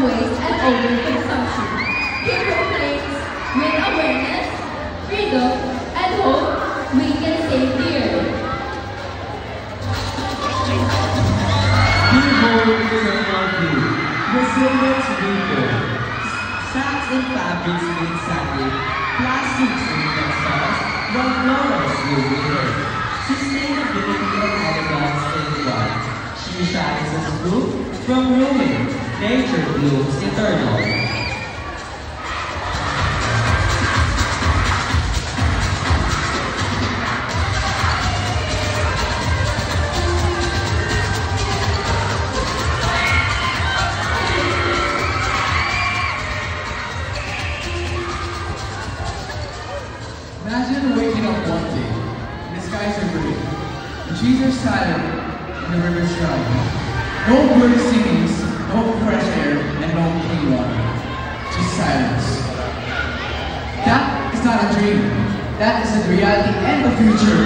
waste and overconsumption. He proclaims, with awareness, freedom, and hope, we can save the earth. Behold Thermal Blue, resilience rebuild. Sacks and fabrics made sadly, plastics made themselves, while flowers will wither. Sustainability and elegance in one. She shines as blue from ruin. Nature blooms eternal. Imagine waking up one day, and the skies are gray, the trees are silent, and the river's dry. No bird singings, no fresh air, and no clean water. Just silence. That is not a dream. That is the reality and the future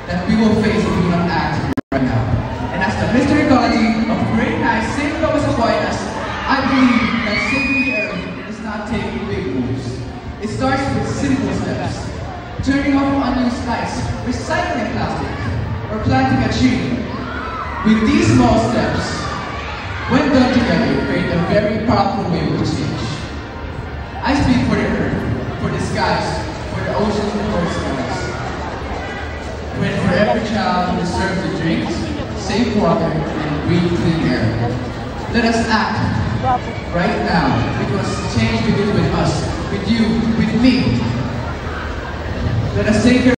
that we will face if we do not act right now. And as the historicity of great knight St. Thomas Aquinas, I believe that saving the earth is not taking big moves. It starts with simple steps. Turning off unused lights, recycling plastic, or planting a tree. With these small steps, when done together, create a very powerful wave of change. I speak for the earth, for the skies, for the oceans and for the skies. When for every child who deserves to drink, safe water, and breathe clean air. Let us act right now, because change begins with us, with you, with me. Let us take care